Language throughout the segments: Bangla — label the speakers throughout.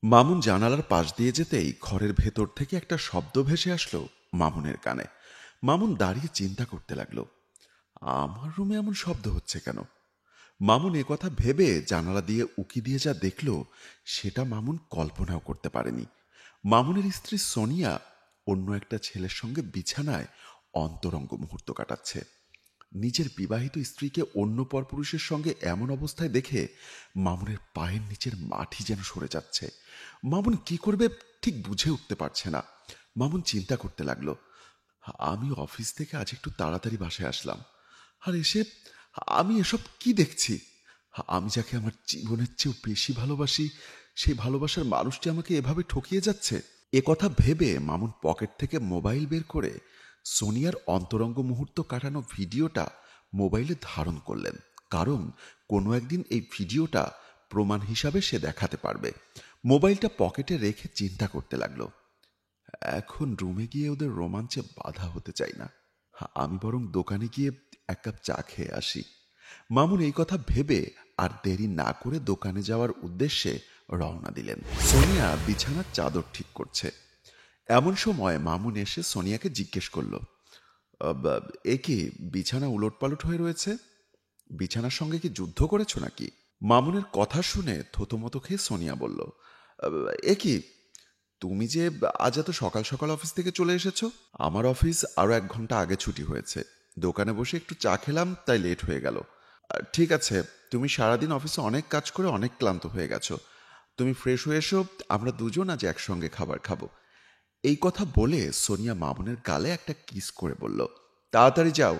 Speaker 1: মামুন জানালার পাশ দিয়ে যেতেই ঘরের ভেতর থেকে একটা শব্দ ভেসে আসলো মামুনের কানে। মামুন দাঁড়িয়ে চিন্তা করতে লাগলো, আমার রুমে এমন শব্দ হচ্ছে কেন? মামুন কথা ভেবে জানালা দিয়ে উকি দিয়ে যা দেখল, সেটা মামুন কল্পনাও করতে পারেনি। মামুনের স্ত্রী সোনিয়া অন্য একটা ছেলের সঙ্গে বিছানায় অন্তরঙ্গ মুহূর্ত কাটাচ্ছে। নিজের বিবাহিত স্ত্রীকে অন্য পরপুরুষের সঙ্গে এমন অবস্থায় দেখে মামুনের পায়ের নিচের মাটি যেন সরে যাচ্ছে। মামুন কি করবে ঠিক বুঝে উঠতে পারছে না। মামুন চিন্তা করতে লাগলো, আমি অফিস থেকে আজ একটু তাড়াতাড়ি বাসায় আসলাম, আর এসে আমি এসব কি দেখছি? আমি যাকে আমার জীবনের চেয়েও বেশি ভালোবাসি, সেই ভালোবাসার মানুষটি আমাকে এভাবে ঠকিয়ে যাচ্ছে। এ কথা ভেবে মামুন পকেট থেকে মোবাইল বের করে সোনিয়ার অন্তরঙ্গ মুহূর্ত কাটানো ভিডিওটা মোবাইলে ধারণ করলেন, কারণ কোনো একদিন এই ভিডিওটা প্রমাণ হিসাবে সে দেখাতে পারবে। মোবাইলটা পকেটে রেখে চিন্তা করতে লাগলো, এখন রুমে গিয়ে ওদের রোমাঞ্চে বাধা হতে চাই না, আমি বরং দোকানে গিয়ে এক কাপ চা খেয়ে আসি। মামুন এই কথা ভেবে আর দেরি না করে দোকানে যাওয়ার উদ্দেশ্যে রওনা দিলেন। সোনিয়া বিছানার চাদর ঠিক করছে। এমন সময় মামুন এসে সোনিয়াকে জিজ্ঞেস করল, এ কি বিছানা উলটপালট হয়ে রয়েছে? বিছানার সঙ্গে কি যুদ্ধ করেছ নাকি? মামুনের কথা শুনে থতমত খেয়ে সোনিয়া বলল, এ কি, তুমি যে আজ এত সকাল সকাল অফিস থেকে চলে এসেছো? আমার অফিস আরো 1 ঘন্টা আগে ছুটি হয়েছে, দোকানে বসে একটু চা খেলাম, তাই লেট হয়ে গেল। ঠিক আছে, তুমি সারাদিন অফিসে অনেক কাজ করে অনেক ক্লান্ত হয়ে গেছো, তুমি ফ্রেশ হয়ে এসো, আমরা দুজন আজ একসঙ্গে খাবার খাবো। এই কথা বলে সোনিয়া মামুনের গালে একটা কিস করে বলল, তাড়াতাড়ি যাও,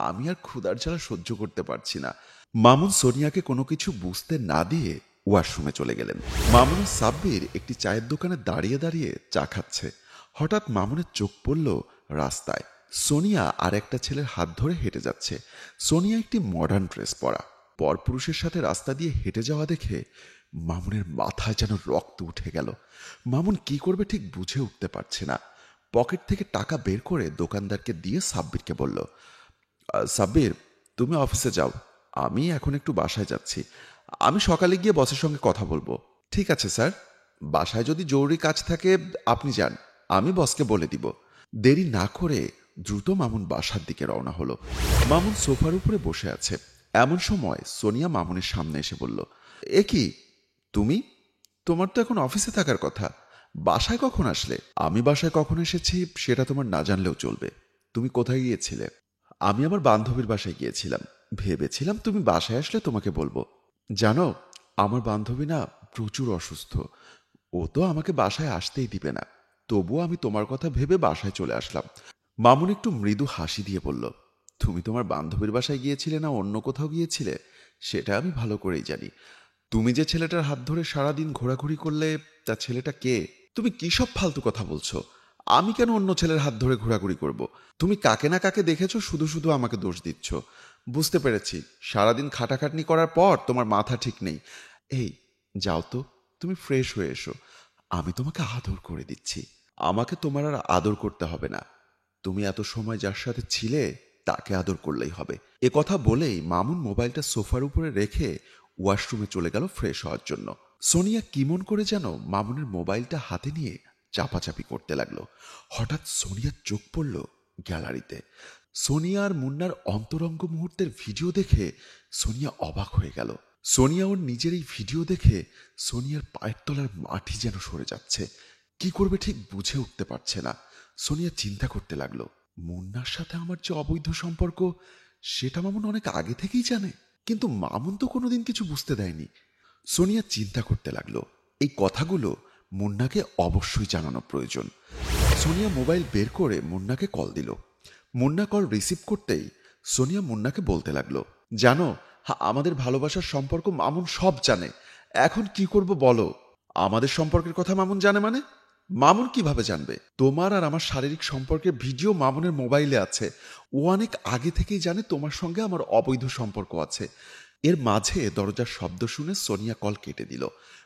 Speaker 1: আমি আর ক্ষুধার জ্বালা সহ্য করতে পারছি না। মামুন সোনিয়াকে কোনো কিছু বুঝতে না দিয়ে ওয়াশরুমে চলে গেলেন। মামুন ও সাব্বির একটি চায়ের দোকানে দাঁড়িয়ে দাঁড়িয়ে চা খাচ্ছে। হঠাৎ মামুনের চোখ পড়ল রাস্তায় সোনিয়া আর একটা ছেলের হাত ধরে হেঁটে যাচ্ছে। সোনিয়া একটি মডার্ন ড্রেস পরা, পরপুরুষের সাথে রাস্তা দিয়ে হেঁটে যাওয়া দেখে মামুনের মাথায় যেন রক্ত উঠে গেল। মামুন কি করবে ঠিক বুঝে উঠতে পারছে না। পকেট থেকে টাকা বের করে দোকানদারকে দিয়ে সাব্বিরকে বলল, সাব্বির, তুমি অফিসে যাও, আমি এখন একটু বাসায় যাচ্ছি, আমি সকালে গিয়ে বসের সঙ্গে কথা বলবো। ঠিক আছে স্যার, বাসায় যদি জরুরি কাজ থাকে আপনি যান, আমি বসকে বলে দিব। দেরি না করে দ্রুত মামুন বাসার দিকে রওনা হলো। মামুন সোফার উপরে বসে আছে। এমন সময় সোনিয়া মামুনের সামনে এসে বলল, এ কি, তুমি, তোমার তো এখন অফিসে থাকার কথা, বাসায় কখন আসলে? আমি বাসায় কখন এসেছি সেটা তোমার না জানলেও চলবে। তুমি কোথায় গিয়েছিলে? আমি আমার বান্ধবীর বাসায় গিয়েছিলাম, ভেবেছিলাম তুমি বাসায় আসলে তোমাকে বলবো। জানো, আমার বান্ধবী না প্রচুর অসুস্থ, ও তো আমাকে বাসায় আসতেই দিবে না, তবুও আমি তোমার কথা ভেবে বাসায় চলে আসলাম। মামুন একটু মৃদু হাসি দিয়ে বলল, তুমি তোমার বান্ধবীর বাসায় গিয়েছিলে না অন্য কোথাও গিয়েছিলে সেটা আমি ভালো করেই জানি। তুমি যে ছেলেটার হাত ধরে সারাদিন ঘোরাঘুরি করলে, তা ছেলেটা কে? তুমি কি সব ফালতু কথা বলছো? আমি কেন অন্য ছেলের হাত ধরে ঘোরাঘুরি করব? তুমি কাকে না কাকে দেখেছো, শুধু শুধু আমাকে দোষ দিচ্ছ। বুঝতে পেরেছি, সারাদিন খাটাখাটনি করার পর তোমার মাথা ঠিক নেই। এই, যাও তো, তুমি ফ্রেশ হয়ে এসো, আমি তোমাকে আদর করে দিচ্ছি। আমাকে তোমার আর আদর করতে হবে না, তুমি এত সময় যার সাথে ছিলে তাকে আদর করলেই হবে। এ কথা বলেই মামুন মোবাইলটা সোফার উপরে রেখে ওয়াশরুমে চলে গেল ফ্রেশ হওয়ার জন্য। সোনিয়া কিমন করে যেন মামুনের মোবাইলটা হাতে নিয়ে চাপাচাপি করতে লাগলো। হঠাৎ সোনিয়ার চোখ পড়ল গ্যালারিতে। সোনিয়া আর মুন্নার অন্তরঙ্গ মুহূর্তের ভিডিও দেখে সোনিয়া অবাক হয়ে গেল। সোনিয়া ওর নিজের এই ভিডিও দেখে সোনিয়ার পায়ের তলার মাটি যেন সরে যাচ্ছে। কি করবে ঠিক বুঝে উঠতে পারছে না। সোনিয়া চিন্তা করতে লাগলো, মুন্নার সাথে আমার যে অবৈধ সম্পর্ক সেটা মামুন অনেক আগে থেকেই জানে, কিন্তু মামুন তো কোনোদিন কিছু বুঝতে দেয়নি। সোনিয়া চিন্তা করতে লাগলো, এই কথাগুলো মুন্নাকে অবশ্যই জানানো প্রয়োজন। সোনিয়া মোবাইল বের করে মুন্নাকে কল দিল। মুন্না কল রিসিভ করতেই সোনিয়া মুন্নাকে বলতে লাগলো, জানো, আমাদের ভালোবাসার সম্পর্ক মামুন সব জানে, এখন কি করব বলো? আমাদের সম্পর্কের কথা মামুন জানে মানে? মামুন কিভাবে জানবে? তোমার আর আমার শারীরিক সম্পর্কের ভিডিও মামুনের মোবাইলে আছে, ও অনেক আগে থেকেই জানে তোমার সঙ্গে আমার অবৈধ সম্পর্ক আছে। এর মাঝে দরজার শব্দ শুনে সোনিয়া কল কেটে দিল।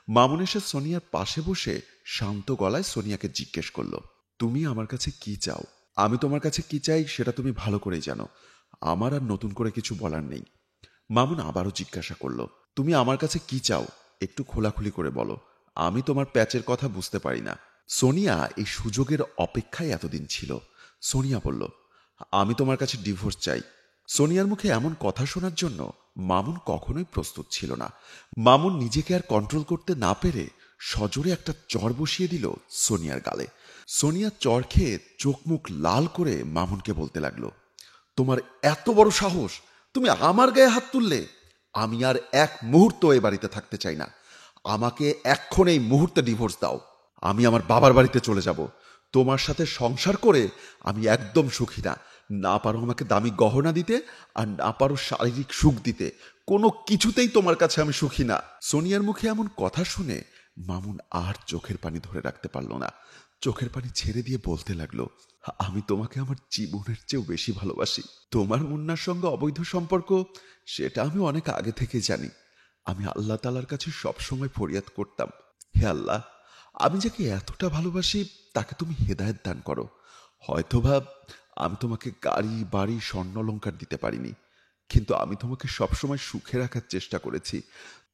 Speaker 1: মামুন এসে সোনিয়ার পাশে বসে শান্ত গলায় সোনিয়াকে জিজ্ঞেস করল, তুমি আমার কাছে কি চাও? আমি তোমার কাছে কি চাই সেটা তুমি ভালো করেই জানো, আমার আর নতুন করে কিছু বলার নেই। মামুন আবারও জিজ্ঞাসা করল, তুমি আমার কাছে কি চাও, একটু খোলাখুলি করে বলো, আমি তোমার প্যাচের কথা বুঝতে পারি না। সোনিয়া এই সুযোগের অপেক্ষায় এতদিন ছিল। সোনিয়া বলল, আমি তোমার কাছে ডিভোর্স চাই। সোনিয়ার মুখে এমন কথা শোনার জন্য মামুন কখনোই প্রস্তুত ছিল না। মামুন নিজেকে আর কন্ট্রোল করতে না পেরে সজোরে একটা চড় বসিয়ে দিল সোনিয়ার গালে। সোনিয়া চড় খেয়ে চোখ মুখ লাল করে মামুনকে বলতে লাগলো, তোমার এত বড় সাহস, তুমি আমার গায়ে হাত তুললে? আমি আর এক মুহূর্ত এ বাড়িতে থাকতে চাই না। আমাকে এখন এই মুহূর্তে ডিভোর্স দাও। আমি আমার বাবার বাড়িতে চলে যাব। তোমার সাথে সংসার করে আমি একদম সুখী না। না পারো আমাকে দামি গহনা দিতে, আর না পারো শারীরিক সুখ দিতে। কোনো কিছুতেই তোমার কাছে আমি সুখী না। সোনিয়ার মুখে এমন কথা শুনে মামুন আর চোখের পানি ধরে রাখতে পারল না। চোখের পানি ছেড়ে দিয়ে বলতে লাগলো, আমি তোমাকে আমার জীবনের চেয়েও বেশি ভালোবাসি। তোমার মুন্নার সঙ্গে অবৈধ সম্পর্ক, সেটা আমি অনেক আগে থেকে জানি। আমি আল্লাহ তাআলার কাছে সবসময় ফরিয়াদ করতাম, হে আল্লাহ, আমি যাকে এতটা ভালোবাসি তাকে তুমি হেদায়েত দান করো। হয়তোবা আমি তোমাকে গাড়ি বাড়ি স্বর্ণালংকার দিতে পারিনি, কিন্তু আমি তোমাকে সবসময় সুখে রাখার চেষ্টা করেছি।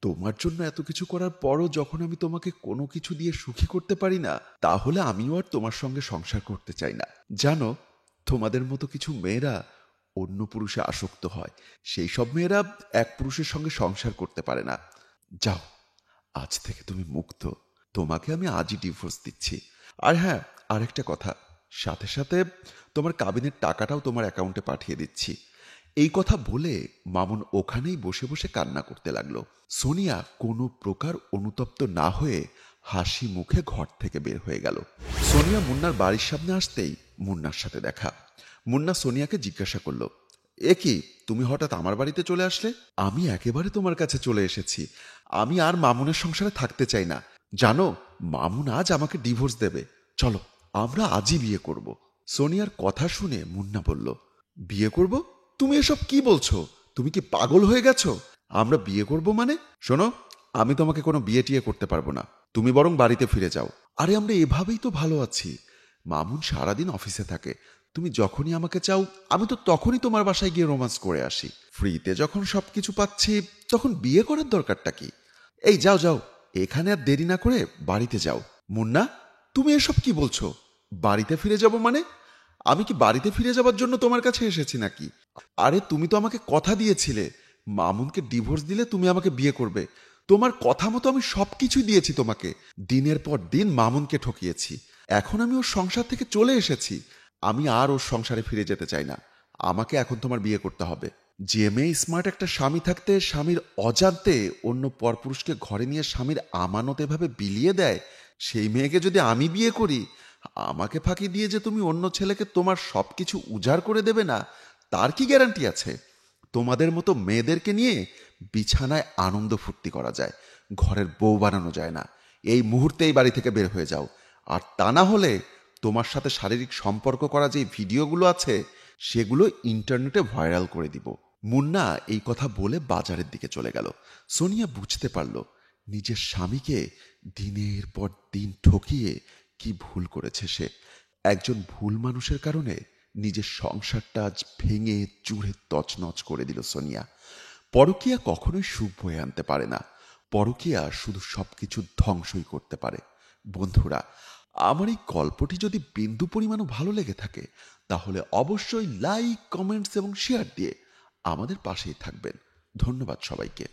Speaker 1: তোমার জন্য এত কিছু করার পরও যখন আমি তোমাকে কোনো কিছু দিয়ে সুখী করতে পারি না, তাহলে আমিও আর তোমার সঙ্গে সংসার করতে চাই না। জানো, তোমাদের মতো কিছু মেয়েরা অন্য পুরুষে আসক্ত হয়। সেই সব মেয়েরা এক পুরুষের সঙ্গে সংসার করতে পারে না। যাও, আজ থেকে তুমি মুক্ত। তোমাকে আমি আজই ডিভোর্স দিচ্ছি। আর হ্যাঁ, আরেকটা কথা, সাথে সাথে তোমার কাবিনের টাকাটাও তোমার অ্যাকাউন্টে পাঠিয়ে দিচ্ছি। এই কথা বলে মামুন ওখানেই বসে বসে কান্না করতে লাগলো। সোনিয়া কোনো প্রকার অনুতপ্ত না হয়ে হাসি মুখে ঘর থেকে বের হয়ে গেল। সোনিয়া মুন্নার বাড়ির সামনে আসতেই মুন্নার সাথে দেখা। মুন্না সোনিয়াকে জিজ্ঞাসা করলো, এ কি, তুমি হঠাৎ আমার বাড়িতে চলে আসলে? আমি একেবারে তোমার কাছে চলে এসেছি। আমি আর মামুনের সংসারে থাকতে চাই না। জানো, মামুন আজ আমাকে ডিভোর্স দেবে। চলো, আমরা আজই বিয়ে করব। সোনিয়ার কথা শুনে মুন্না বলল, বিয়ে করব? তুমি এসব কি বলছো? তুমি কি পাগল হয়ে গেছো? আমরা বিয়ে করব মানে? শোনো, আমি তোমাকে কোনো বিয়ে টিয়ে করতে পারবো না। তুমি বরং বাড়িতে ফিরে যাও। আরে আমরা এভাবেই তো ভালো আছি। মামুন সারাদিন অফিসে থাকে। তুমি যখনই আমাকে চাও, আমি তো তখনই তোমার বাসায় গিয়ে রোমান্স করে আসি। ফ্রিতে যখন সবকিছু পাচ্ছি, তখন বিয়ে করার দরকারটা কি? এই যাও যাও, এখানে আর দেরি না করে বাড়িতে যাও। মুন্না, তুমি এসব কি বলছো? বাড়িতে ফিরে যাব মানে? আমি কি বাড়িতে ফিরে যাবার জন্য তোমার কাছে এসেছি নাকি? আরে তুমি তো আমাকে কথা দিয়েছিলে, মামুনকে ডিভোর্স দিলে তুমি আমাকে বিয়ে করবে। তোমার কথা মতো আমি সবকিছুই দিয়েছি তোমাকে। দিনের পর দিন মামুনকে ঠকিয়েছি। এখন আমি ওর সংসার থেকে চলে এসেছি। আমি আর ওর সংসারে ফিরে যেতে চাই না। আমাকে এখন তোমার বিয়ে করতে হবে। যে মেয়ে স্মার্ট একটা স্বামী থাকতে স্বামীর অজান্তে অন্য পরপুরুষকে ঘরে নিয়ে স্বামীর আমানত এভাবে বিলিয়ে দেয়, সেই মেয়েকে যদি আমি বিয়ে করি, আমাকে ফাঁকি দিয়ে যে তুমি অন্য ছেলেকে তোমার সবকিছু উজাড় করে দেবে না, তার কি গ্যারান্টি আছে? তোমাদের মতো মেয়েদেরকে নিয়ে বিছানায় আনন্দ ফুর্তি করা যায়, ঘরের বউ বানানো যায় না। এই মুহূর্তে এই বাড়ি থেকে বের হয়ে যাও। আর তা না হলে তোমার সাথে শারীরিক সম্পর্ক করা যে ভিডিওগুলো আছে, সেগুলো ইন্টারনেটে ভাইরাল করে দিব। মুন্না এই কথা বলে বাজারের দিকে চলে গেল। সোনিয়া বুঝতে পারল নিজের স্বামীকে দিনের পর দিন ঠকিয়ে কি ভুল করেছে সে। একজন ভুল মানুষের কারণে নিজের সংসারটা আজ ভেঙে চুরে তছনছ করে দিল সোনিয়া। পরকীয়া কখনোই সুখ বয়ে আনতে পারে না। পরকীয়া শুধু সবকিছু ধ্বংসই করতে পারে। বন্ধুরা, আমার এই গল্পটি যদি বিন্দু পরিমাণও ভালো লেগে থাকে, তাহলে অবশ্যই লাইক, কমেন্টস এবং শেয়ার দিয়ে আমাদের পাশেই থাকবেন। ধন্যবাদ সবাইকে।